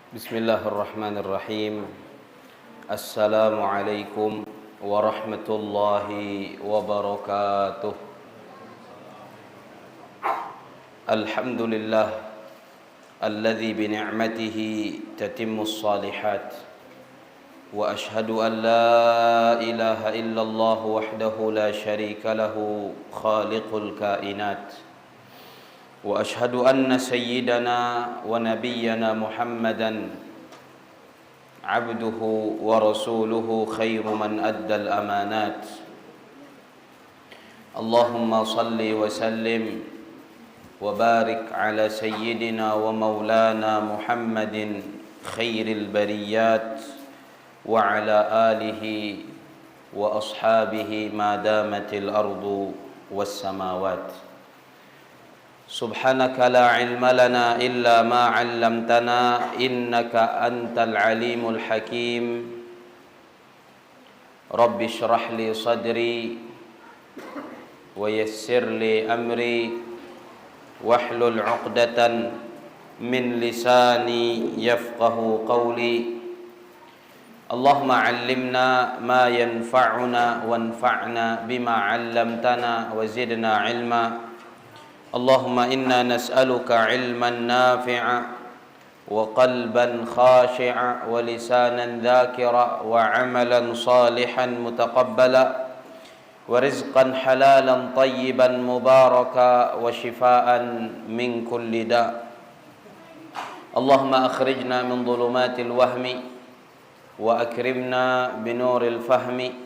Bismillahirrahmanirrahim. Assalamualaikum warahmatullahi wabarakatuh. Alhamdulillah alladzi bi ni'matihi tatimmus shalihat. Wa ashhadu an la ilaha illallah wahdahu la syarika lahu khaliqul kainat. وأشهد أن سيدنا ونبينا محمدا عبده ورسوله خير من أدى الأمانات اللهم صل وسلم وبارك على سيدنا ومولانا محمد خير البريات وعلى آله وأصحابه ما دامت الأرض والسماوات Subhanaka la ilma lana illa ma 'allamtana innaka antal alimul hakim. Rabbi shrah li sadri wa yassir li amri wahlul 'uqdatan min lisani yafqahu qawli. Allahumma 'allimna ma yanfa'una wanfa'na bima 'allamtana wa zidna 'ilma. Allahumma inna nas'aluka ilman nafi'a wa qalban khashi'a wa lisanan dhakira wa amalan salihan mutaqabbala wa rizqan halalan tayyiban mubaraka wa shifaan min kulli da'. Allahumma akhrijna min dhulumatil wahmi wa akrimna binuril fahmi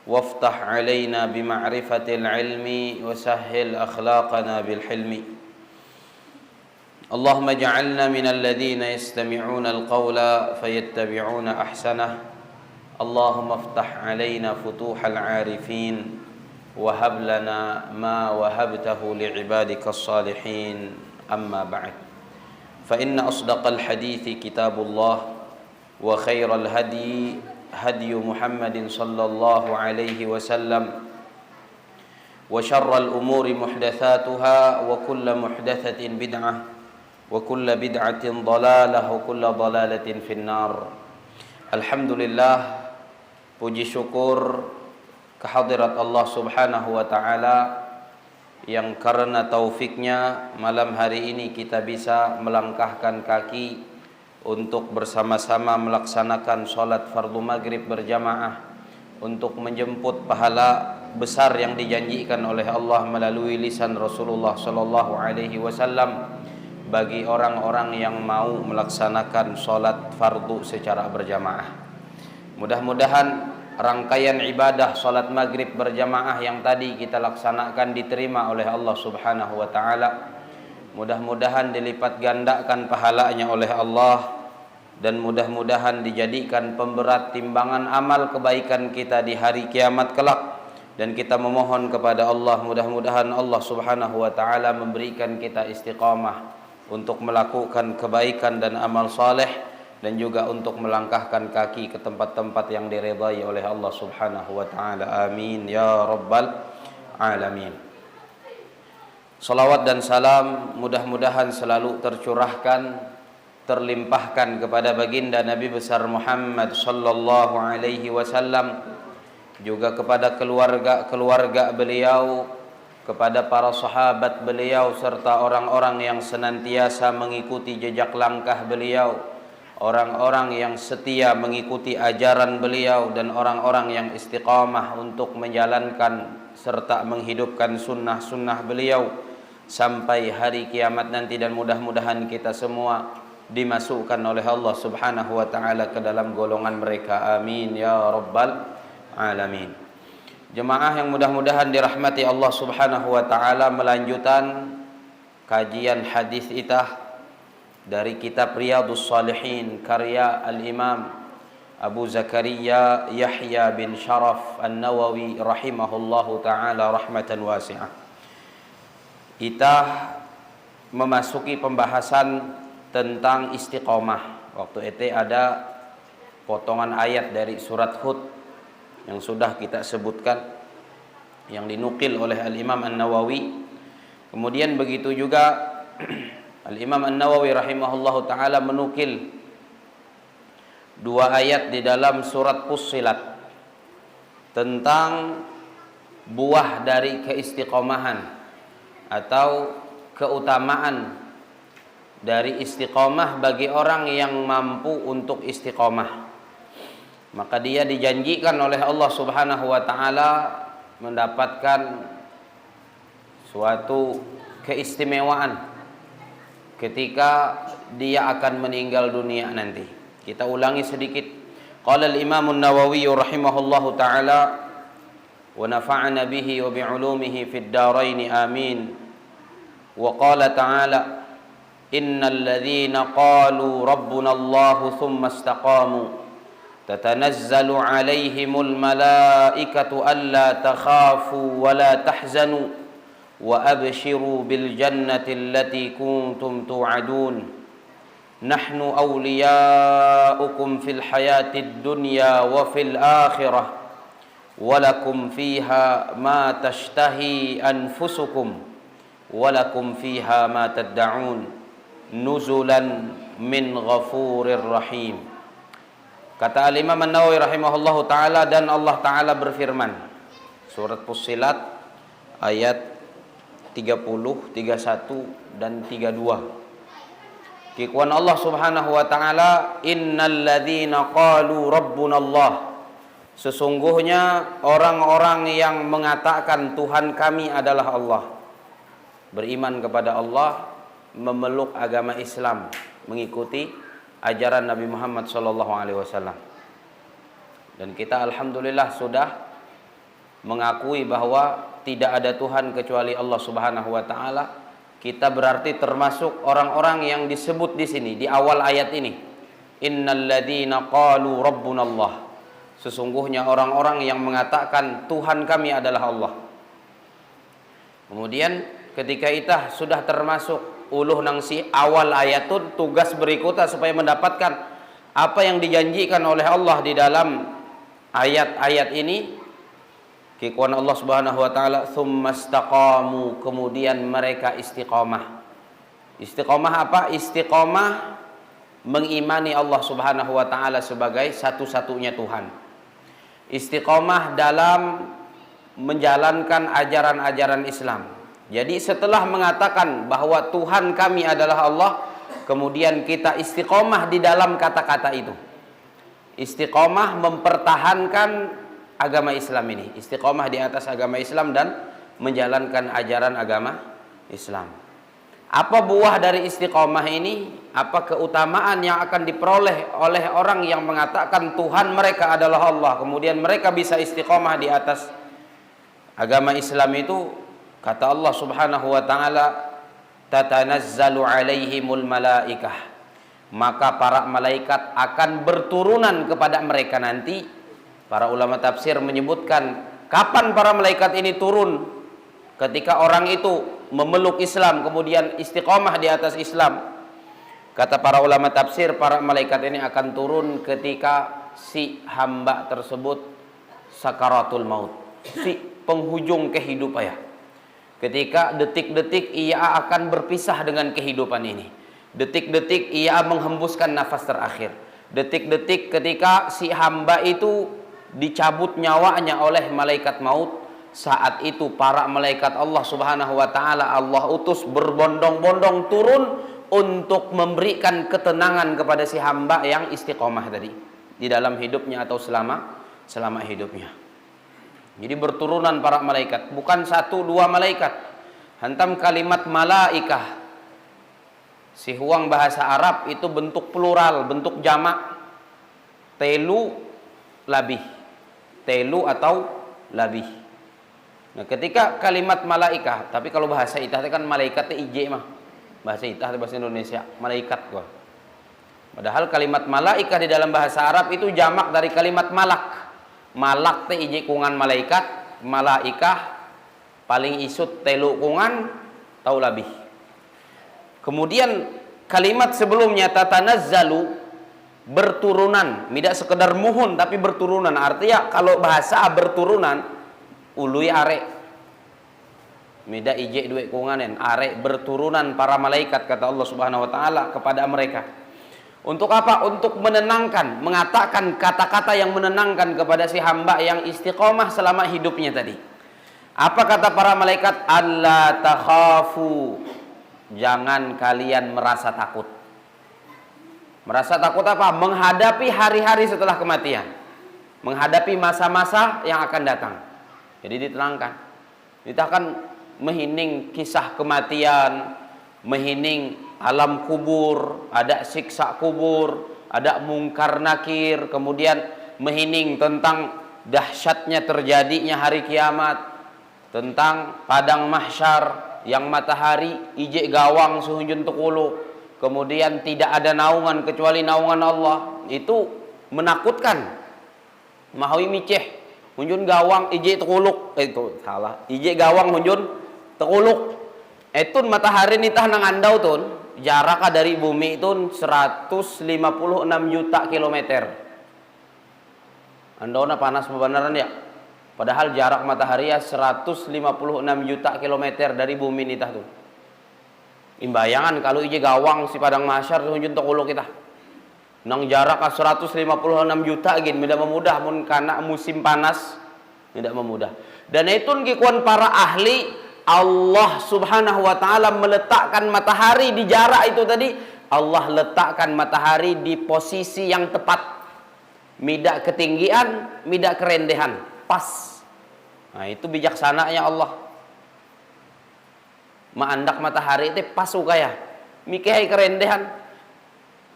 وافتح علينا بمعرفة العلم وسهل أخلاقنا بالحلم اللهم اجعلنا من الذين يستمعون القول فيتبعون أحسنه اللهم افتح علينا فتوح العارفين وهب لنا ما وهبته لعبادك الصالحين أما بعد فإن أصدق الحديث كتاب الله وخير الهدي هدي محمد صلى الله عليه وسلم وشر الأمور محدثاتها وكل محدثة بدعة وكل بدعة ضلالة وكل ضلالة في النار. Alhamdulillah, puji syukur kehadirat Allah subhanahu wa ta'ala yang karena taufiknya malam hari ini kita bisa melangkahkan kaki untuk bersama-sama melaksanakan sholat fardu maghrib berjamaah untuk menjemput pahala besar yang dijanjikan oleh Allah melalui lisan Rasulullah sallallahu alaihi wasallam bagi orang-orang yang mau melaksanakan sholat fardu secara berjamaah. Mudah-mudahan rangkaian ibadah sholat maghrib berjamaah yang tadi kita laksanakan diterima oleh Allah subhanahu wa ta'ala. Mudah-mudahan dilipat gandakan pahalanya oleh Allah dan mudah-mudahan dijadikan pemberat timbangan amal kebaikan kita di hari kiamat kelak. Dan kita memohon kepada Allah mudah-mudahan Allah subhanahu wa ta'ala memberikan kita istiqamah untuk melakukan kebaikan dan amal saleh dan juga untuk melangkahkan kaki ke tempat-tempat yang diridai oleh Allah subhanahu wa ta'ala. Amin ya rabbal alamin. Salawat dan salam mudah-mudahan selalu tercurahkan, terlimpahkan kepada baginda Nabi besar Muhammad sallallahu alaihi wasallam, juga kepada keluarga beliau, kepada para sahabat beliau serta orang-orang yang senantiasa mengikuti jejak langkah beliau, orang-orang yang setia mengikuti ajaran beliau dan orang-orang yang istiqamah untuk menjalankan serta menghidupkan sunnah-sunnah beliau sampai hari kiamat nanti. Dan mudah-mudahan kita semua dimasukkan oleh Allah subhanahu wa ta'ala ke dalam golongan mereka. Amin ya rabbal alamin. Jemaah yang mudah-mudahan dirahmati Allah subhanahu wa ta'ala, melanjutkan kajian hadis itah dari kitab Riyadhus Shalihin karya Al-Imam Abu Zakaria Yahya bin Sharaf An-Nawawi rahimahullahu ta'ala rahmatan wasi'ah. Kita memasuki pembahasan tentang istiqomah. Waktu itu ada potongan ayat dari surat Hud yang sudah kita sebutkan, yang dinukil oleh Al-Imam An-Nawawi. Kemudian begitu juga Al-Imam An-Nawawi rahimahullahu ta'ala menukil dua ayat di dalam surat Fussilat tentang buah dari keistiqomahan atau keutamaan dari istiqomah bagi orang yang mampu untuk istiqomah. Maka dia dijanjikan oleh Allah Subhanahu wa taala mendapatkan suatu keistimewaan ketika dia akan meninggal dunia nanti. Kita ulangi sedikit. Qala al-Imam an-Nawawi rahimahullahu taala wa nafa'ana bihi wa bi'ulumihi fid dharain amin. Wa qala ta'ala innal ladzina qalu rabbuna Allah thumma istaqamu tatanazzalu 'alaihimul malaikatu alla takhafu wa la tahzanu wa abshiru bil jannati allati kuntum tu'adun nahnu awliya'ukum fil hayatid dunya wa fil akhirah wa lakum fiha ma tashtahi anfusukum wa lakum fiha ma tad'un nuzulan min ghafurir rahim. Kata Al-Imam An-Nawawi rahimahullahu taala, dan Allah taala berfirman, surat Fussilat ayat 30, 31 dan 32. Kikuan Allah Subhanahu wa taala, innal ladzina qalu rabbuna Allah, sesungguhnya orang-orang yang mengatakan Tuhan kami adalah Allah, beriman kepada Allah, memeluk agama Islam, mengikuti ajaran Nabi Muhammad SAW. Dan kita alhamdulillah sudah mengakui bahwa tidak ada Tuhan kecuali Allah Subhanahu wa taala. Kita berarti termasuk orang-orang yang disebut di sini di awal ayat ini. Innal ladzina qalu rabbuna Allah. Sesungguhnya orang-orang yang mengatakan Tuhan kami adalah Allah. Kemudian ketika kita sudah termasuk uluh nangsi awal ayat itu, tugas berikutnya supaya mendapatkan apa yang dijanjikan oleh Allah di dalam ayat-ayat ini. Kikuan Allah Subhanahu wa taala, tsumastaqamu, kemudian mereka istiqomah. Istiqomah apa? Istiqomah mengimani Allah Subhanahu wa taala sebagai satu-satunya Tuhan. Istiqomah dalam menjalankan ajaran-ajaran Islam. Jadi setelah mengatakan bahwa Tuhan kami adalah Allah, kemudian kita istiqomah di dalam kata-kata itu. Istiqomah mempertahankan agama Islam ini, istiqomah di atas agama Islam dan menjalankan ajaran agama Islam. Apa buah dari istiqomah ini? Apa keutamaan yang akan diperoleh oleh orang yang mengatakan Tuhan mereka adalah Allah, kemudian mereka bisa istiqomah di atas agama Islam itu? Kata Allah Subhanahu wa taala, tatanazzalu alaihimul malaikah, maka para malaikat akan berturunan kepada mereka nanti. Para ulama tafsir menyebutkan kapan para malaikat ini turun? Ketika orang itu memeluk Islam, kemudian istiqomah di atas Islam. Kata para ulama tafsir, para malaikat ini akan turun ketika si hamba tersebut sakaratul maut, si penghujung kehidupan ya. Ketika detik-detik ia akan berpisah dengan kehidupan ini. Detik-detik ia menghembuskan nafas terakhir. Detik-detik ketika si hamba itu dicabut nyawanya oleh malaikat maut. Saat itu para malaikat Allah Subhanahu wa taala Allah utus berbondong-bondong turun untuk memberikan ketenangan kepada si hamba yang istiqomah tadi di dalam hidupnya atau selama hidupnya. Jadi berturunan para malaikat, bukan satu dua malaikat. Hantam kalimat malaikah, si huang bahasa Arab itu bentuk plural, bentuk jamak. Telu labih, telu atau labih. Nah, ketika kalimat malaikah, tapi kalau bahasa itah kan malaikatnya ije mah. Bahasa itah atau bahasa Indonesia malaikat gua. Padahal kalimat malaikah di dalam bahasa Arab itu jamak dari kalimat malak. Malak teh ije kungan malaikat, malaikah paling isut telu kungan tau labih. Kemudian kalimat sebelumnya tatanazzalu, berturunan, tidak sekedar muhun tapi berturunan. Artinya kalau bahasa berturunan ului are mida ije dua kunganen are berturunan para malaikat, kata Allah Subhanahu wa taala kepada mereka. Untuk apa? Untuk menenangkan, mengatakan kata-kata yang menenangkan kepada si hamba yang istiqomah selama hidupnya tadi. Apa kata para malaikat? Alla takhafu. Jangan kalian merasa takut. Merasa takut apa? Menghadapi hari-hari setelah kematian. Menghadapi masa-masa yang akan datang. Jadi ditenangkan. Kita akan menghining kisah kematian, menghining alam kubur, ada siksa kubur, ada mungkar nakir, kemudian menghining tentang dahsyatnya terjadinya hari kiamat, tentang padang mahsyar yang matahari ijek gawang suhunjun tekulu, kemudian tidak ada naungan kecuali naungan Allah. Itu menakutkan. Mahawi miceh hunjun gawang ijek tekuluk, itu salah, ijek gawang hunjun tekuluk. Etun matahari nitah nang andau tun jaraknya dari bumi itu 156 juta kilometer. Andona panas beneran ya. Padahal jarak matahari ya 156 juta kilometer dari bumi nitah tuh. Imbayangan kalau ije gawang si padang mahsyar hunjun tekuluk kita. Nang jarak 156 juta gin tidak memudah mun kana musim panas tidak memudah. Dan itu ngikuan para ahli Allah subhanahu wa ta'ala meletakkan matahari di jarak itu tadi. Allah letakkan matahari di posisi yang tepat. Midak ketinggian, midak kerendehan. Pas. Nah itu bijaksananya Allah. Maandak matahari itu pas ukaya. Mikehai kerendehan.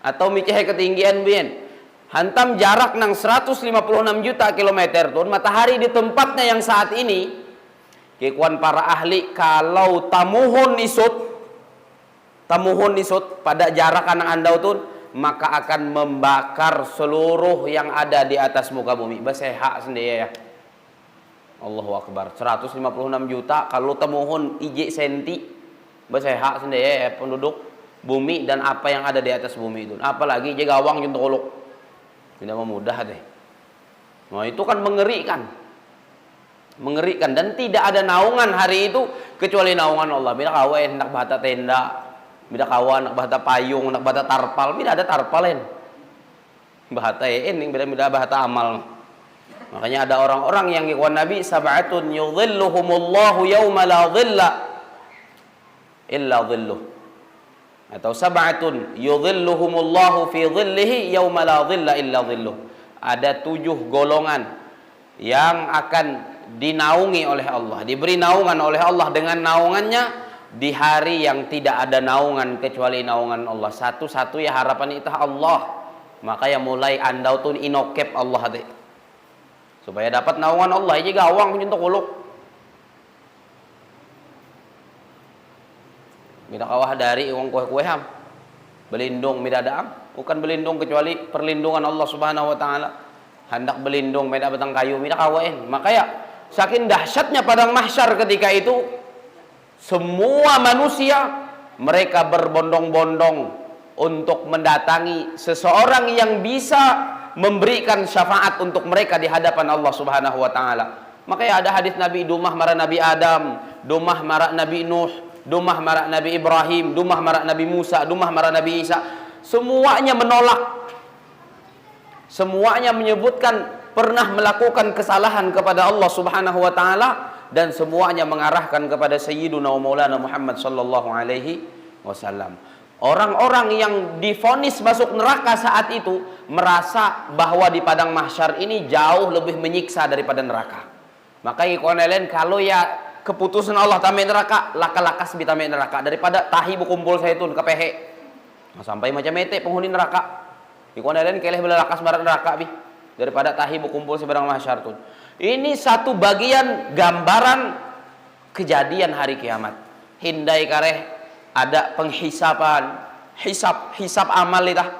Atau mikehai ketinggian bien. Hantam jarak nang 156 juta kilometer tuh. Matahari di tempatnya yang saat ini. Kekuan para ahli kalau tamuhun isut pada jarak anak andau tun maka akan membakar seluruh yang ada di atas muka bumi. Basehak sendiri ya. Allahu Akbar. 156 juta kalau tamuhun ije senti basehak sendiri ya penduduk bumi dan apa yang ada di atas bumi itu. Apalagi ije gawang juntuk uluk. Tidak memudah deh. Nah itu kan mengerikan dan tidak ada naungan hari itu kecuali naungan Allah. Bila kawan nak bahata tenda, bila kawan nak bahata payung, nak bahata tarpal, bila ada tarpalen. Bahata ini bila bahata amal. Makanya ada orang-orang yang ngikuan Nabi sab'atun yudhilluhumullahu yawma la dhilla illa dhilluh. Atau sab'atun yudhilluhumullahu fi dhillihi yawma la dhilla illa dhilluh. Ada 7 golongan yang akan dinaungi oleh Allah, diberi naungan oleh Allah dengan naungannya di hari yang tidak ada naungan kecuali naungan Allah. Satu-satu ya harapan itu Allah. Maka yang mulai andau tun inokep Allah deh. Supaya dapat naungan Allah aja gawang untuk uluk. Mida kawah dari uang kue-kue ham. Belindung mida daam, bukan belindung kecuali perlindungan Allah Subhanahu wa taala. Hendak belindung mida batang kayu mida kawain. Maka ya saking dahsyatnya padang mahsyar ketika itu semua manusia mereka berbondong-bondong untuk mendatangi seseorang yang bisa memberikan syafaat untuk mereka di hadapan Allah Subhanahu wa taala. Makanya ada hadis Nabi dumah mara Nabi Adam, dumah mara Nabi Nuh, dumah mara Nabi Ibrahim, dumah mara Nabi Musa, dumah mara Nabi Isa. Semuanya menolak. Semuanya menyebutkan pernah melakukan kesalahan kepada Allah Subhanahu wa taala dan semuanya mengarahkan kepada Sayyiduna wa Maulana Muhammad sallallahu alaihi wasallam. Orang-orang yang divonis masuk neraka saat itu merasa bahwa di padang mahsyar ini jauh lebih menyiksa daripada neraka. Maka ikhwan lain kalau ya keputusan Allah tamai neraka, laka-lakas bitamai neraka daripada tahi bukumpul saitun kepehe. Nah, sampai macam mete penghuni neraka. Ikhwan lain keleh bela lakas barat neraka bi. Daripada tahi berkumpul sebarang mahsyar tun. Ini satu bagian gambaran kejadian hari kiamat. Hindai kareh ada penghisapan, hisap amal itah.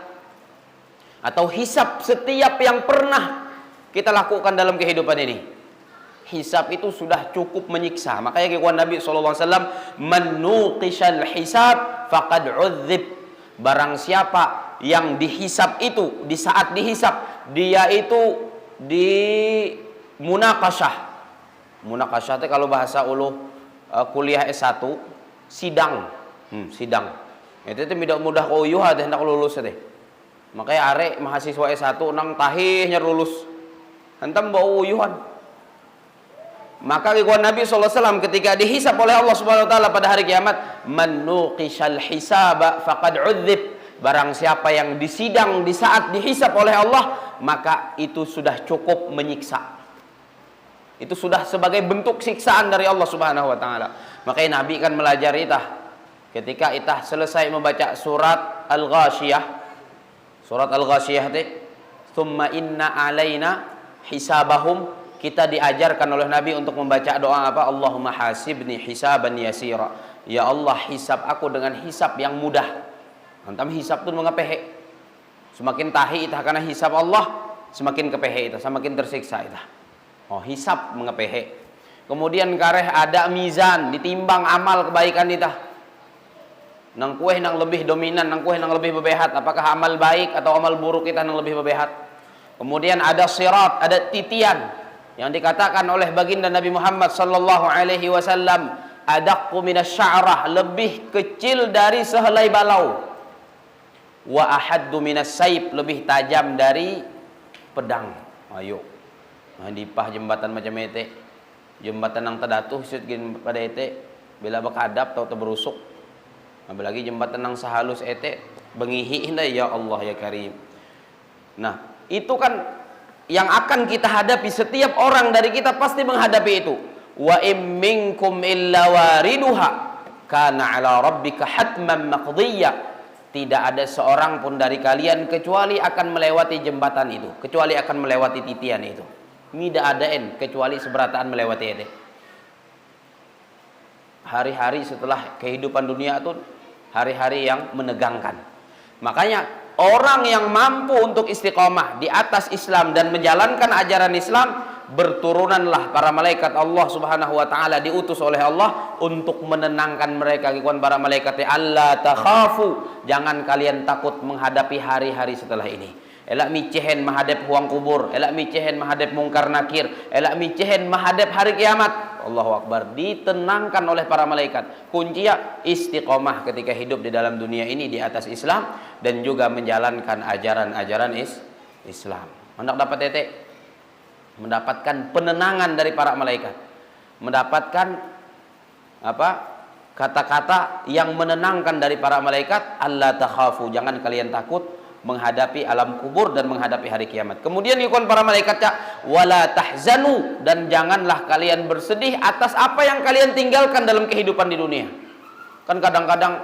Atau hisap setiap yang pernah kita lakukan dalam kehidupan ini. Hisap itu sudah cukup menyiksa. Makanya kekuatan Nabi SAW, man nuqishal hisab faqad udzib. Barang siapa yang dihisap itu, di saat dihisap dia itu di munaqasyah. Munaqasyah itu kalau bahasa ulu kuliah S1 sidang. Sidang. Itu tidak mudah koyuh ada hendak lulus teh. Makanya arek mahasiswa S1 nang tahihnya lulus. Hantam bau uyuhan. Maka ikhwan Nabi SAW ketika dihisab oleh Allah Subhanahu wa taala pada hari kiamat, man nuqishal hisaba faqad udzib. Barang siapa yang disidang di saat dihisab oleh Allah, maka itu sudah cukup menyiksa. Itu sudah sebagai bentuk siksaan dari Allah Subhanahu wa taala. Makanya Nabi kan melajari itah. Ketika itah selesai membaca surat Al-Ghasyiyah. Surat Al-Ghasyiyah itu, "Tsumma inna alaina hisabahum." Kita diajarkan oleh Nabi untuk membaca doa apa? Allahumma hasibni hisaban yasira. Ya Allah, hisab aku dengan hisab yang mudah. Antam hisab tu mengepehe. Semakin tahi itah karena hisab Allah, semakin kepehe itah, semakin tersiksa itah. Oh, hisab mengepehe. Kemudian kareh ada mizan, ditimbang amal kebaikan itah. Nang kueh nang lebih dominan, nang kueh nang lebih bebehat, apakah amal baik atau amal buruk kita nang lebih bebehat. Kemudian ada sirat, ada titian yang dikatakan oleh baginda Nabi Muhammad sallallahu alaihi wasallam, adaqqu minasy'arah, lebih kecil dari sehelai balau. Wa ahaddu minas saib, lebih tajam dari pedang. Ayo. Nah, dipah jembatan macam ete. Jembatan yang terdatuh sudgin pada ete bila bakadap atau berusuk. Apalagi jembatan yang sehalus ete bengihi indah, ya Allah ya Karim. Nah, itu kan yang akan kita hadapi. Setiap orang dari kita pasti menghadapi itu. Wa im minkum illa wariduha kana ala rabbika hatman maqdiyya. Tidak ada seorang pun dari kalian kecuali akan melewati jembatan itu, kecuali akan melewati titian itu. Tidak ada kecuali seberataan melewati itu. Hari-hari setelah kehidupan dunia itu hari-hari yang menegangkan. Makanya orang yang mampu untuk istiqomah di atas Islam dan menjalankan ajaran Islam, berturunanlah para malaikat Allah Subhanahu wa taala, diutus oleh Allah untuk menenangkan mereka. Ikhwan, para malaikat, Allah takhafu, jangan kalian takut menghadapi hari-hari setelah ini. Elak micehen menghadap huang kubur, elak micehen menghadap mungkar nakir, elak micehen menghadap hari kiamat. Allahu Akbar, ditenangkan oleh para malaikat. Kuncinya istiqomah ketika hidup di dalam dunia ini di atas Islam dan juga menjalankan ajaran-ajaran Islam. Hendak dapat tete, mendapatkan penenangan dari para malaikat, mendapatkan apa? Kata-kata yang menenangkan dari para malaikat. Allah takhafu, jangan kalian takut menghadapi alam kubur dan menghadapi hari kiamat. Kemudian ikon para malaikatnya, wala tahzanu, dan janganlah kalian bersedih atas apa yang kalian tinggalkan dalam kehidupan di dunia. Kan kadang-kadang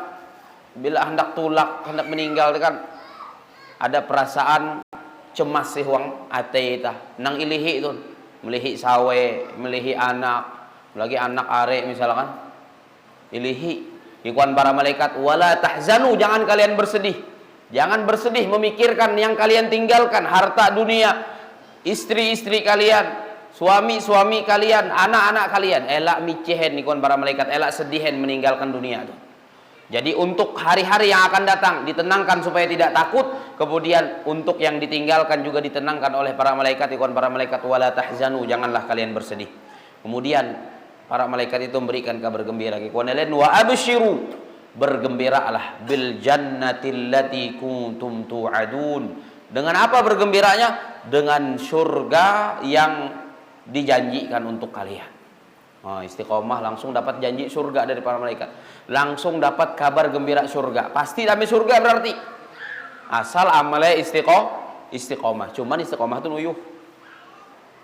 bila hendak tulak, hendak meninggal kan ada perasaan cemas sih wang ate ita nang ilihi itu, melihi sawe, melihi anak, lagi anak are misalkan ilihi. Ikuan para malaikat, wala tahzanu, jangan kalian bersedih. Jangan bersedih memikirkan yang kalian tinggalkan, harta dunia, istri-istri kalian, suami-suami kalian, anak-anak kalian. Elak micehen ikuan para malaikat, elak sedihen meninggalkan dunia itu. Jadi untuk hari-hari yang akan datang ditenangkan supaya tidak takut. Kemudian untuk yang ditinggalkan juga ditenangkan oleh para malaikat. Ikhwan para malaikat, wala tahzanu, janganlah kalian bersedih. Kemudian para malaikat itu memberikan kabar gembira. Ikhwan lain, wa absyiru, bergembiralah bil jannatil lati kuntum tu'adun. Dengan apa bergembiranya? Dengan surga yang dijanjikan untuk kalian. Oh, istiqomah langsung dapat janji surga dari para malaikat. Langsung dapat kabar gembira surga. Pasti dapat surga berarti. Asal amalnya istiqomah. Cuman istiqomah itu uyuh.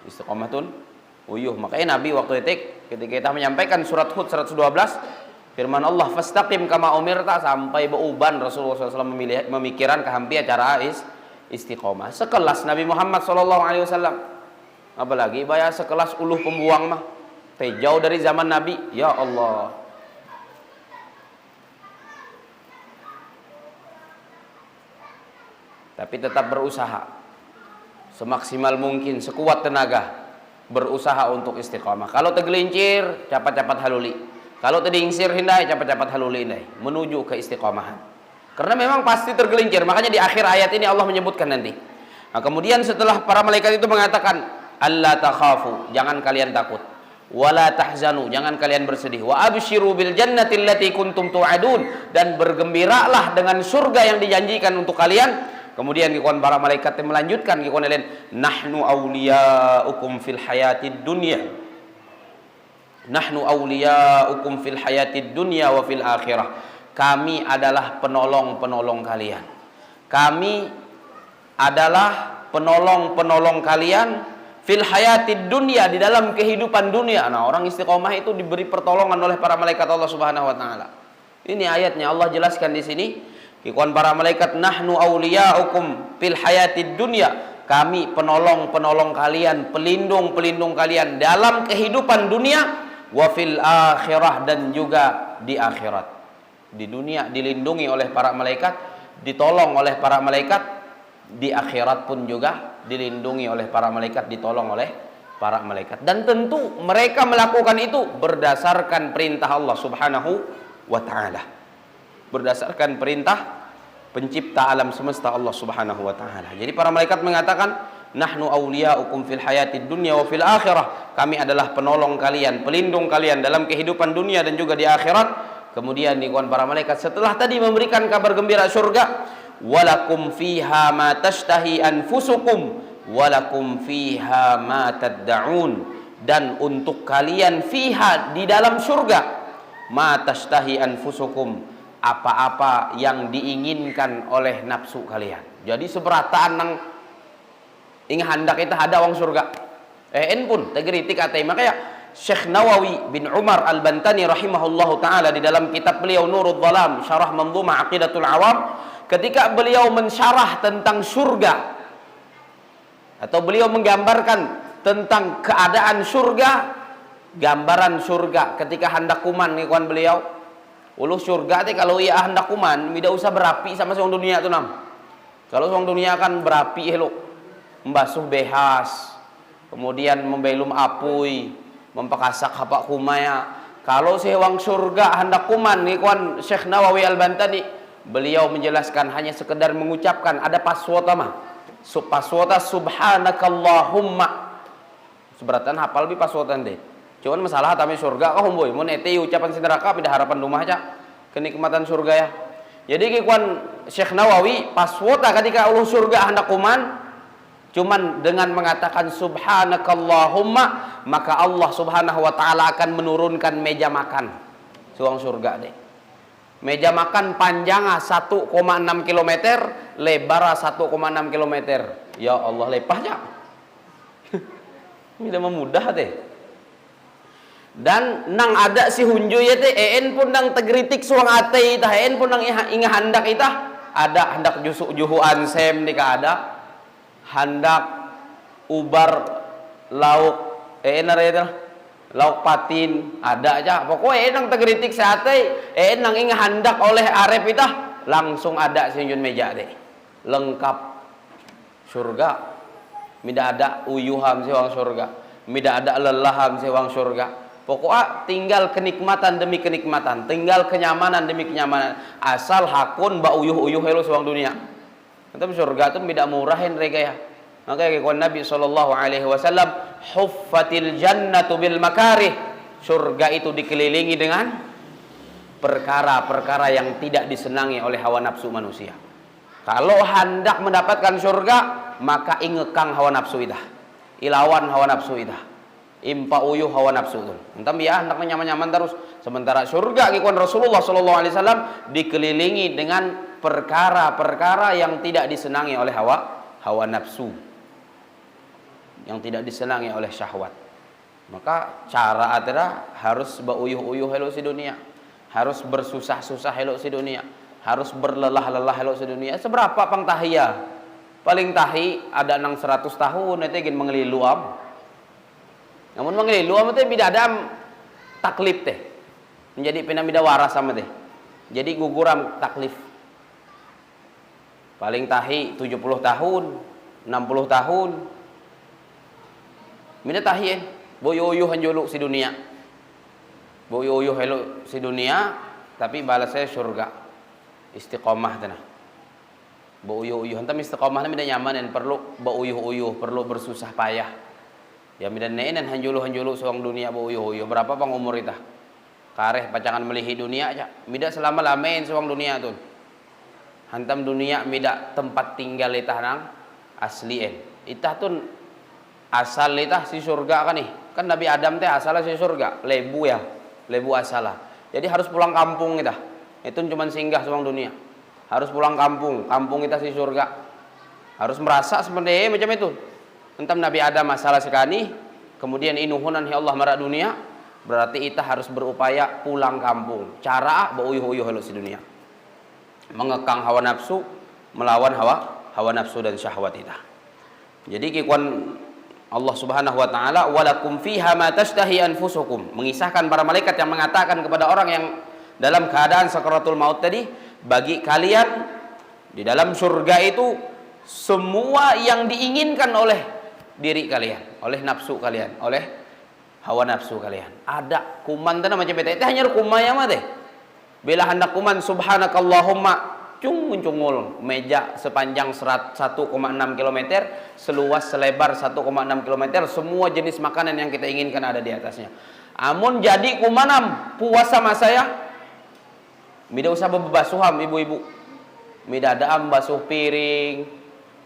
Istiqomah itu uyuh. Makanya Nabi waktu itu ketika kita menyampaikan surat Hud 112, firman Allah, fastaqim kama umirta, sampai beuban Rasulullah SAW memikirkan kehampir cara istiqomah. Sekelas Nabi Muhammad SAW. Apalagi bayar sekelas uluh pembuang mah. Jauh dari zaman Nabi, ya Allah. Tapi tetap berusaha semaksimal mungkin, sekuat tenaga berusaha untuk istiqamah. Kalau tergelincir, cepat-cepat haluli. Kalau terdingsir hindai, cepat-cepat haluli hindai, menuju ke istiqamahan. Karena memang pasti tergelincir. Makanya di akhir ayat ini Allah menyebutkan nanti. Nah, kemudian setelah para malaikat itu mengatakan, Allah takhafu, jangan kalian takut. Wala tahzanu, jangan kalian bersedih. Wa absyiru bil jannati allati kuntum tu'adun, dan bergembiralah dengan surga yang dijanjikan untuk kalian. Kemudian kikuan para malaikat yang melanjutkan kikuan lain, nahnu awliya'ukum fil hayatid dunya. Nahnu awliya'ukum fil hayatid dunya wa fil akhirah. Kami adalah penolong-penolong kalian. Kami adalah penolong-penolong kalian fil hayatid dunya, di dalam kehidupan dunia. Nah, orang istiqomah itu diberi pertolongan oleh para malaikat Allah Subhanahu wa taala. Ini ayatnya Allah jelaskan di sini. Ikhwan para malaikat, nahnu awliya'ukum fil hayatid dunya. Kami penolong-penolong kalian, pelindung-pelindung kalian dalam kehidupan dunia, wa fil akhirah, dan juga di akhirat. Di dunia dilindungi oleh para malaikat, ditolong oleh para malaikat, di akhirat pun juga dilindungi oleh para malaikat, ditolong oleh para malaikat. Dan tentu mereka melakukan itu berdasarkan perintah Allah Subhanahu wa ta'ala, berdasarkan perintah pencipta alam semesta Allah Subhanahu wa ta'ala. Jadi para malaikat mengatakan, nahnu awliya'ukum fil hayatid dunya wa fil akhirah. Kami adalah penolong kalian, pelindung kalian dalam kehidupan dunia dan juga di akhirat. Kemudian ikhwan para malaikat setelah tadi memberikan kabar gembira surga, walakum fiha ma tashtahi anfusukum walakum fiha ma tad'un. Dan untuk kalian fiha, di dalam surga, ma tashtahi anfusukum, apa-apa yang diinginkan oleh nafsu kalian. Jadi seberataan nang ing handak itu ada wang surga. En pun tegeritik atai. Makanya Syekh Nawawi bin Umar Al-Bantani rahimahullahu taala di dalam kitab beliau Nurul Dhalam Syarah Manzumah Aqidatul Awam, ketika beliau mensyarah tentang surga, atau beliau menggambarkan tentang keadaan surga, gambaran surga ketika hendak kuman nih kawan beliau. Ulu surga teh kalau ia hendak kuman, tidak usah berapi sama suang dunia tuh nam. Kalau suang dunia kan berapi hello, membasuh behas, kemudian membelum apui, mempakasak hapak kumaya. Kalau sewang surga hendak kuman nih kawan Syekh Nawawi Al-Bantani, beliau menjelaskan hanya sekedar mengucapkan ada paswota mah. Paswota subhanakallahumma. Seberatan hafal bi paswotan deh. Cuman masalah tami surga kah humboy mun ete ucapan si neraka pindah harapan rumah aja kenikmatan surga ya. Jadi kikuan Syekh Nawawi paswota ketika Allah surga hendak kuman, cuman dengan mengatakan subhanakallahumma, maka Allah Subhanahu wa taala akan menurunkan meja makan suang surga deh. Meja makan panjangnya 1,6 km, lebar 1,6 km. Ya Allah, lepahnya. Tidak memudah deh. Dan nang ada si hunju ya teh en pun nang tegritik suang ate itah, en pun nang inga handak itah, ada handak juhu ansem nika ada, handak ubar lauk lauk patin ada aja. Pokoknya nang tegritik sate, nang inga handak oleh arep itah, langsung ada si hunjun meja deh. Lengkap surga. Mida ada uyuham sewang surga, mida ada lelaham sewang surga. Pokoknya tinggal kenikmatan demi kenikmatan, tinggal kenyamanan demi kenyamanan. Asal hakun ba uyuh-uyuh elo sewang dunia. Tapi surga itu tidak murahin mereka ya. Makanya kawan Nabi sallallahu alaihi wasallam, huffatil jannatu bil makarih. Surga itu dikelilingi dengan perkara-perkara yang tidak disenangi oleh hawa nafsu manusia. Kalau hendak mendapatkan surga, maka ingekang hawa nafsu idah, ilawan hawa nafsu idah, impa uyuh hawa nafsu itu. Entam ya hendak nyaman-nyaman terus. Sementara surga kikuan Rasulullah sallallahu alaihi wasallam dikelilingi dengan perkara-perkara yang tidak disenangi oleh hawa nafsu, yang tidak disenangi oleh syahwat. Maka cara adra harus bauyuh-uyuh hello si dunia, harus bersusah-susah hello si dunia, harus berlelah-lelah hello si dunia. Seberapa pang tahiyah? Paling tahi ada nang 100 tahun itu ingin mengelilu am. Namun mengelilu am itu bidadam taklif teh. Menjadi pinamida waras sama teh. Jadi guguram taklif. Paling tahi 70 tahun, 60 tahun. Mina tahi boyo-yo hanjuluk si dunia. Boyo-yo hello si dunia, tapi balasnya surga. Istiqomah tanah. Bauyuh-uyuh, hentam istiqomah mina nyaman dan perlu bauyuh-uyuh, perlu bersusah payah. Ya mida nenen hanjulu-hanjulu suang dunia bauyuh-uyuh. Berapa pang umur itah? Kareh pacangan melihi dunia aja. Mida selama lamein suang dunia tuh. Hantam dunia mida tempat tinggal itah nang aslien. Itah tun asal itah si surga kan nih. Kan Nabi Adam teh asalnya si surga, lebu ya. Lebu asalah. Jadi harus pulang kampung itah. Itu cuma singgah semang dunia. Harus pulang kampung, kampung kita si surga. Harus merasa seperti macam itu. Hentam Nabi Adam masalah sekali, kemudian inuhunan ya Allah marak dunia, berarti kita harus berupaya pulang kampung. Cara beuyuh-uyuh halus di dunia. Mengekang hawa nafsu, melawan hawa nafsu dan syahwat kita. Jadi kikuan Allah Subhanahu wa taala, walakum fiha ma tashtahi anfusukum, mengisahkan para malaikat yang mengatakan kepada orang yang dalam keadaan sakaratul maut tadi, bagi kalian di dalam surga itu semua yang diinginkan oleh diri kalian, oleh nafsu kalian, oleh hawa nafsu kalian. Ada kuman tanah macam itu hanya kumaya mah teh. Bila hendak kuman subhanakallahumma cungul meja sepanjang 1,6 km, seluas selebar 1,6 km, semua jenis makanan yang kita inginkan ada di atasnya. Amun jadi kumanam puasa mas saya, mida usah bebasuham ibu-ibu, mida daam basuh piring,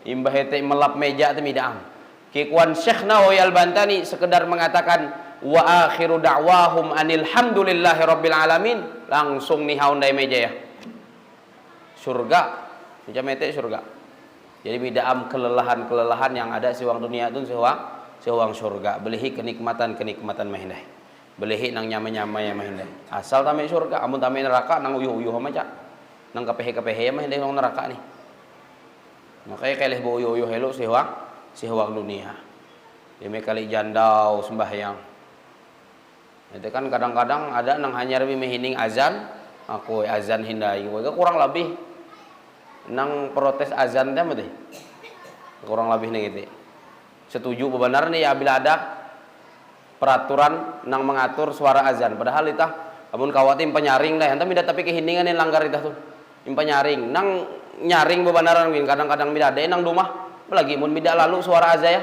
imbah hete melap meja tu mida am. Kikuan Syekh Nawawi Al-Bantani sekedar mengatakan wa akhiru da'wahum anil hamdulillahi rabbil alamin, langsung nih haundai meja ya. Surga, macam itu surga. Jadi midaam kelelahan-kelelahan yang ada siwang dunia itu siwang surga. Belihi kenikmatan-kenikmatan mahindai. Belihi nang nyama-nyama ya mahindai. Asal tamai surga, amun tamai neraka nang uyuh-uyuh maca. Nang kepehe-kepehe mahindai nang neraka nih. Makanya keleh bo uyuh-uyuh helo siwang dunia. Demi kali jandau sembahyang. Itu kan kadang-kadang ada nang hanya lebih mehining azan, aku azan hindai, kurang lebih nang protes azan dia mah kurang lebih nih gitu. Setuju benar nih ya bila ada peraturan nang mengatur suara azan. Padahal itah amun kawatim penyaring dah, enta tidak tapi kehiningan yang langgar itah tuh. Penyaring nang nyaring bebenaran win kadang-kadang bila ada nang rumah lagi mun tidak lalu suara azan ya.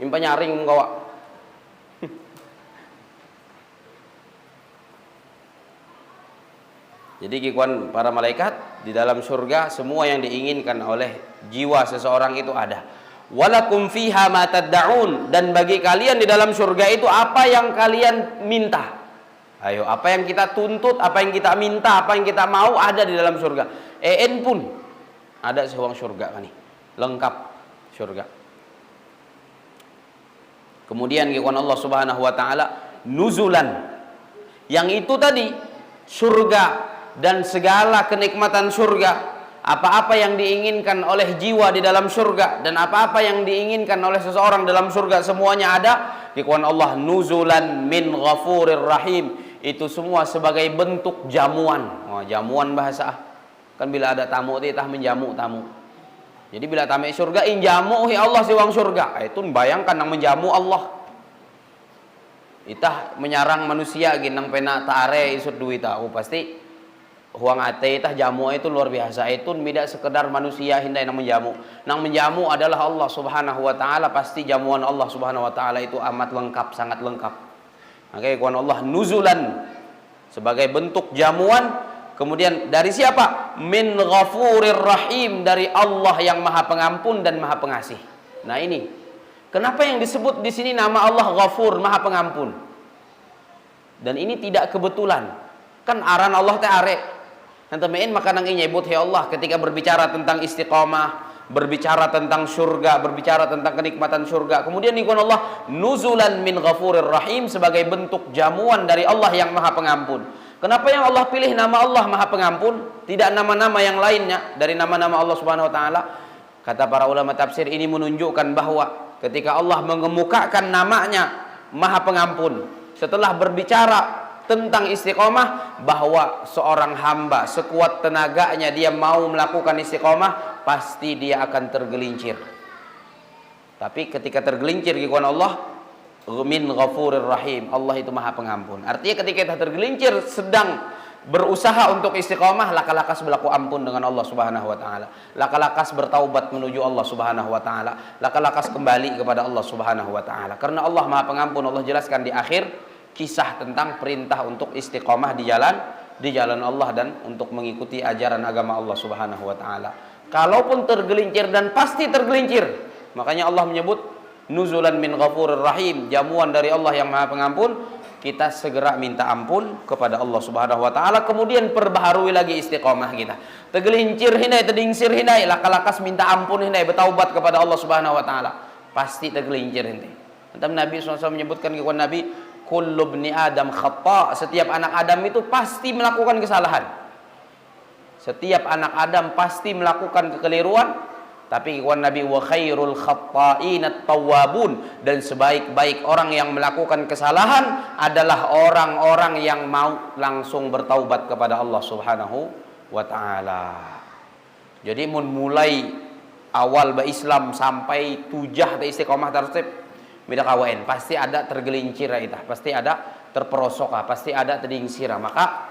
Penyaring menggawa. Jadi kikuan para malaikat di dalam surga semua yang diinginkan oleh jiwa seseorang itu ada. Walakum fiha ma tad'un, dan bagi kalian di dalam surga itu apa yang kalian minta. Ayo, apa yang kita tuntut, apa yang kita minta, apa yang kita mau ada di dalam surga. En pun ada sewang surga kan nih. Lengkap surga. Kemudian kikuan Allah Subhanahu wa taala nuzulan. Yang itu tadi surga dan segala kenikmatan surga, apa-apa yang diinginkan oleh jiwa di dalam surga dan apa-apa yang diinginkan oleh seseorang dalam surga semuanya ada. Dikuan Allah nuzulan min ghafurir rahim, itu semua sebagai bentuk jamuan. Jamuan bahasa kan bila ada tamu itah menjamu tamu. Jadi bila tamu surga injamu ya Allah siwang surga, itu bayangkan nang menjamu Allah. Itah menyarang manusia ginang pena taare isut duit tahu pasti huang ate itah jamu itu luar biasa. Itu tidak sekedar manusia hindai nang menjamu. Nang menjamu adalah Allah Subhanahu wa taala, pasti jamuan Allah Subhanahu wa taala itu amat lengkap, sangat lengkap. Makanya kuan Allah nuzulan sebagai bentuk jamuan. Kemudian dari siapa? Min ghafurir rahim, dari Allah yang Maha Pengampun dan Maha Pengasih. Nah ini kenapa yang disebut di sini nama Allah Ghafur, Maha Pengampun. Dan ini tidak kebetulan. Kan aran Allah teh are. Nantemein maka nang nyebut ya Allah ketika berbicara tentang istiqamah, berbicara tentang surga, berbicara tentang kenikmatan surga. Kemudian nikun Allah nuzulan min ghafurir rahim sebagai bentuk jamuan dari Allah yang Maha Pengampun. Kenapa yang Allah pilih nama Allah Maha Pengampun, tidak nama-nama yang lainnya dari nama-nama Allah Subhanahu wa taala? Kata para ulama tafsir, ini menunjukkan bahwa ketika Allah mengemukakan namanya Maha Pengampun setelah berbicara tentang istiqomah, bahwa seorang hamba sekuat tenaganya dia mau melakukan istiqomah pasti dia akan tergelincir. Tapi ketika tergelincir gikuan Allah min ghafurir rahim, Allah itu Maha Pengampun. Artinya ketika kita tergelincir sedang berusaha untuk istiqomah, laka-lakas berlaku ampun dengan Allah Subhanahu wa taala. Laka-lakas bertaubat menuju Allah Subhanahu wa taala. Laka-lakas kembali kepada Allah Subhanahu wa taala. Karena Allah Maha Pengampun. Allah jelaskan di akhir kisah tentang perintah untuk istiqomah di di jalan Allah dan untuk mengikuti ajaran agama Allah Subhanahu wa taala. Kalaupun tergelincir, dan pasti tergelincir, makanya Allah menyebut nuzulan min ghafurur rahim, jamuan dari Allah yang Maha Pengampun, kita segera minta ampun kepada Allah Subhanahu wa taala, kemudian perbaharui lagi istiqomah kita. Tergelincir hindai, terdingsir hindai, laka-lakas minta ampun hindai, bertaubat kepada Allah Subhanahu wa taala. Pasti tergelincir hindai. Nanti Nabi SAW menyebutkan kepada Nabi, kullu ibni Adam khata', setiap anak Adam itu pasti melakukan kesalahan. Setiap anak Adam pasti melakukan kekeliruan. Tapi kawan Nabi, wa khairul khatta'in at-tawwabun, dan sebaik-baik orang yang melakukan kesalahan adalah orang-orang yang mau langsung bertaubat kepada Allah Subhanahu wa taala. Jadi mulai awal Islam sampai tujah te istiqomah tertib mida kawain, pasti ada tergelincir itu, pasti ada terperosok, pasti ada terdingsir. Maka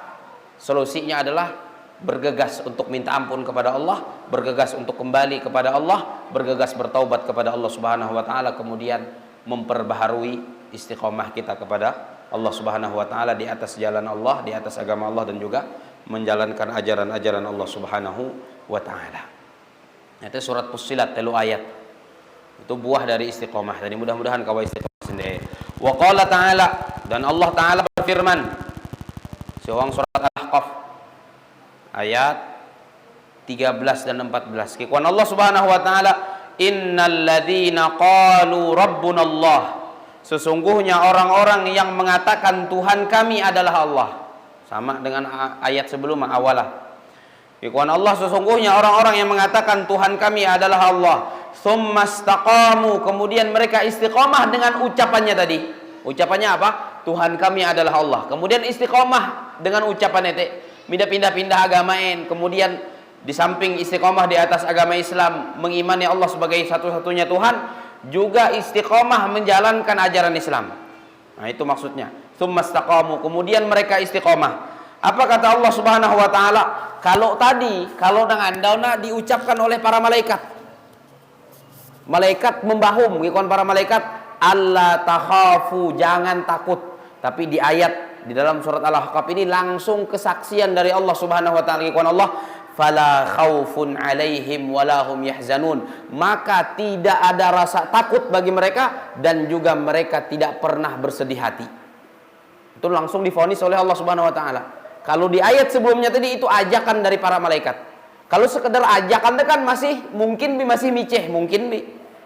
solusinya adalah bergegas untuk minta ampun kepada Allah, bergegas untuk kembali kepada Allah, bergegas bertaubat kepada Allah Subhanahu wa taala, kemudian memperbaharui istiqomah kita kepada Allah Subhanahu wa taala di atas jalan Allah, di atas agama Allah, dan juga menjalankan ajaran-ajaran Allah Subhanahu wa taala. Itu surat Fussilat 3 ayat. Itu buah dari istiqomah. Jadi mudah-mudahan kau istiqomah sendiri. Wa qala ta'ala, dan Allah taala berfirman sewang surat Al-Ahqaf ayat 13 dan 14. Kikuan Allah Subhanahu wa taala, innal ladzina qalu rabbunallah, sesungguhnya orang-orang yang mengatakan Tuhan kami adalah Allah. Sama dengan ayat sebelum awalah. Kikuan Allah, sesungguhnya orang-orang yang mengatakan Tuhan kami adalah Allah, tsumma istaqamu, kemudian mereka istiqomah dengan ucapannya tadi. Ucapannya apa? Tuhan kami adalah Allah. Kemudian istiqomah dengan ucapan itu. Pindah-pindah agamain, kemudian di samping istiqomah di atas agama Islam, mengimani Allah sebagai satu-satunya Tuhan, juga istiqomah menjalankan ajaran Islam. Nah, itu maksudnya. Tsumma istaqamu, kemudian mereka istiqomah. Apa kata Allah Subhanahu wa taala? Kalau dengan dauna diucapkan oleh para malaikat. Malaikat membahum, ngikon para malaikat, alla takhafu, jangan takut. Tapi di ayat di dalam surat Al-Ahqaf ini langsung kesaksian dari Allah Subhanahu wa taala, ngikon Allah, fala khaufun alaihim wala hum yahzanun, maka tidak ada rasa takut bagi mereka dan juga mereka tidak pernah bersedih hati. Itu langsung divonis oleh Allah Subhanahu wa taala. Kalau di ayat sebelumnya tadi itu ajakan dari para malaikat. Kalau sekedar ajakan kan masih mungkin masih miceh, mungkin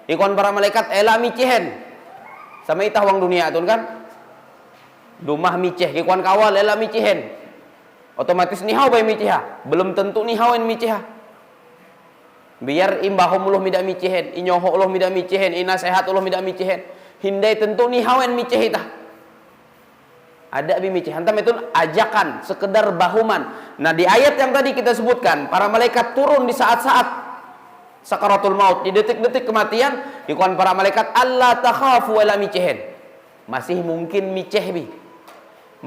ikon para malaikat ela micehen. Sama itah wang dunia tuh kan. Dumah miceh kikuan kawal ela micehen. Otomatis nihau bay miceha, belum tentu nihauen miceha. Biar imbahumuluh mida micehen, inyohouluh mida micehen, ina sehatuluh mida micehen. Hindai tentu nihauen miceh itah. Ada bimiceh, hantam itu ajakan, sekedar bahuman. Nah, di ayat yang tadi kita sebutkan, para malaikat turun di saat-saat sakaratul maut, di detik-detik kematian, ikuan para malaikat, alla takhafu wala micehen. Masih mungkin miceh bi.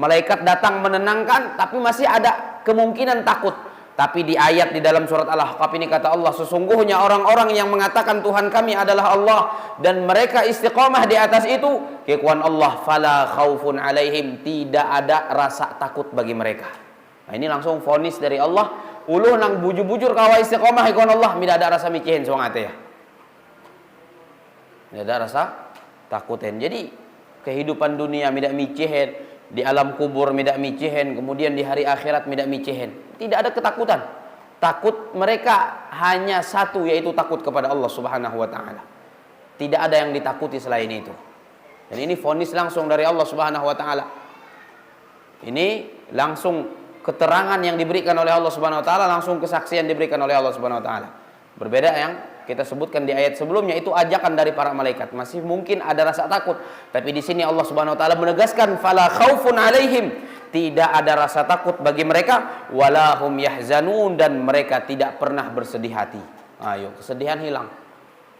Malaikat datang menenangkan, tapi masih ada kemungkinan takut. Tapi di ayat di dalam surat Al-Ahqaf ini kata Allah, sesungguhnya orang-orang yang mengatakan Tuhan kami adalah Allah dan mereka istiqomah di atas itu, kekuan Allah, fala khaufun alaihim, tidak ada rasa takut bagi mereka. Nah, ini langsung vonis dari Allah, uluh nang bujur-bujur kawa istiqomah kekuan Allah, tidak ada rasa mikihin suangate ya. Tidak ada rasa takutin. Jadi kehidupan dunia tidak mikihin, di alam kubur tidak micehen, kemudian di hari akhirat tidak micehen. Tidak ada ketakutan. Takut mereka hanya satu, yaitu takut kepada Allah Subhanahu wa taala. Tidak ada yang ditakuti selain itu. Dan ini vonis langsung dari Allah Subhanahu wa taala. Ini langsung keterangan yang diberikan oleh Allah Subhanahu wa taala, langsung kesaksian diberikan oleh Allah Subhanahu wa taala. Berbeda yang kita sebutkan di ayat sebelumnya, itu ajakan dari para malaikat. Masih mungkin ada rasa takut, tapi di sini Allah Subhanahu wa taala menegaskan fala khaufun alaihim, tidak ada rasa takut bagi mereka, wala hum yahzanun, dan mereka tidak pernah bersedih hati. Ayo, kesedihan hilang.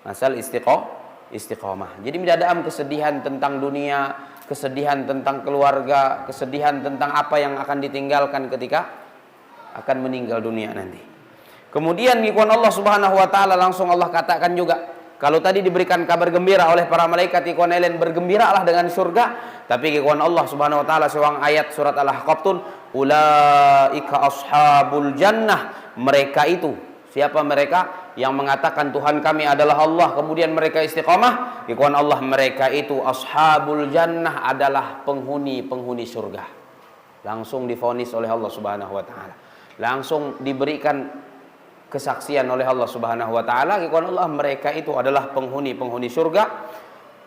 Asal istiqomah. Jadi tidak ada kesedihan tentang dunia, kesedihan tentang keluarga, kesedihan tentang apa yang akan ditinggalkan ketika akan meninggal dunia nanti. Kemudian ngikuan Allah Subhanahu wa taala langsung Allah katakan juga, Kalau tadi diberikan kabar gembira oleh para malaikat, ikhwan elen bergembiralah dengan surga. Tapi ikhwan Allah Subhanahu wa taala sewang ayat surat Al-Ahqaf tun, ulaika ashabul jannah. Mereka itu, siapa mereka? Yang mengatakan Tuhan kami adalah Allah, kemudian mereka istiqamah. Ikhwan Allah, mereka itu ashabul jannah, adalah penghuni surga. Langsung divonis oleh Allah Subhanahu wa taala. Langsung diberikan kesaksian oleh Allah Subhanahu wa taala, ikhwan Allah, mereka itu adalah penghuni surga,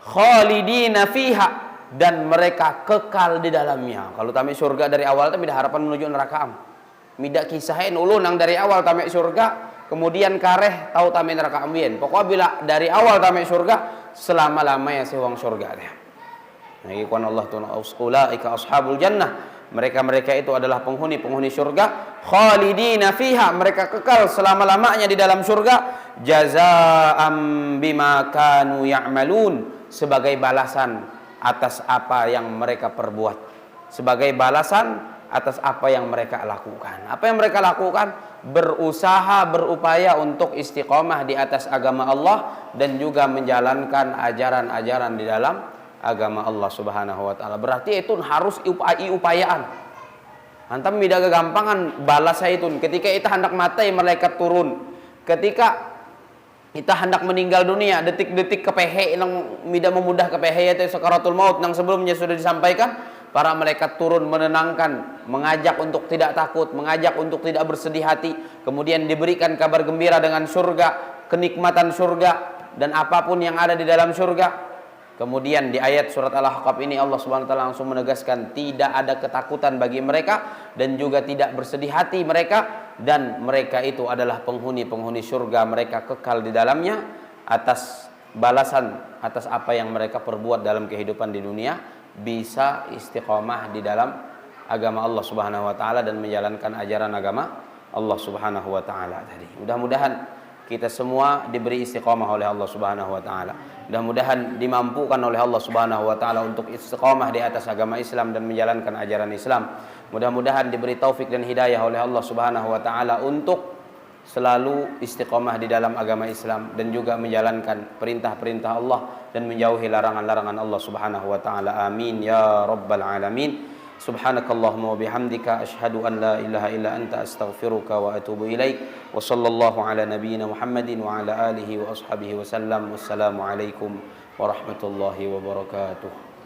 khalidina fiha, dan mereka kekal di dalamnya. Kalau tamek surga dari awal tapi harapan menuju neraka midak kisahin ulunang dari awal tamek surga, kemudian kareh tahu tamek neraka ambien. Pokoknya bila dari awal tamek surga, selama-lamanya sewang surga teh. Nah, ikhwan Allah ulaika ashabul jannah. Mereka itu adalah penghuni surga, khalidina fiha, mereka kekal selama-lamanya di dalam surga, jazaa'an bima kanu ya'malun, sebagai balasan atas apa yang mereka perbuat, sebagai balasan atas apa yang mereka lakukan. Apa yang mereka lakukan? Berusaha, berupaya untuk istiqomah di atas agama Allah dan juga menjalankan ajaran-ajaran di dalam agama Allah Subhanahu wa taala. Berarti itu harus upayaan. Antam tidak kegampangan balas itu. Ketika kita hendak mati, malaikat turun. Ketika kita hendak meninggal dunia, detik-detik kepehe yang tidak memudah kepehe itu sakaratul maut yang sebelumnya sudah disampaikan, para malaikat turun menenangkan, mengajak untuk tidak takut, mengajak untuk tidak bersedih hati, kemudian diberikan kabar gembira dengan surga, kenikmatan surga dan apapun yang ada di dalam surga. Kemudian di ayat surat Al-Ahqaf ini Allah Subhanahu wa taala langsung menegaskan tidak ada ketakutan bagi mereka dan juga tidak bersedih hati mereka, dan mereka itu adalah penghuni surga, mereka kekal di dalamnya atas balasan atas apa yang mereka perbuat dalam kehidupan di dunia, bisa istiqomah di dalam agama Allah Subhanahu wa taala dan menjalankan ajaran agama Allah Subhanahu wa taala tadi. Mudah-mudahan kita semua diberi istiqomah oleh Allah Subhanahu wa taala. Mudah-mudahan dimampukan oleh Allah Subhanahu wa taala untuk istiqomah di atas agama Islam dan menjalankan ajaran Islam. Mudah-mudahan diberi taufik dan hidayah oleh Allah Subhanahu wa taala untuk selalu istiqomah di dalam agama Islam dan juga menjalankan perintah-perintah Allah dan menjauhi larangan-larangan Allah Subhanahu wa taala. Amin ya rabbal alamin. Subhanakallahumma wa bihamdika asyhadu an la ilaha illa anta astaghfiruka wa atubu ilaik. Wa sallallahu ala nabiyyina Muhammadin wa ala alihi wa ashabihi wa sallam. Wassalamu alaikum warahmatullahi wabarakatuh.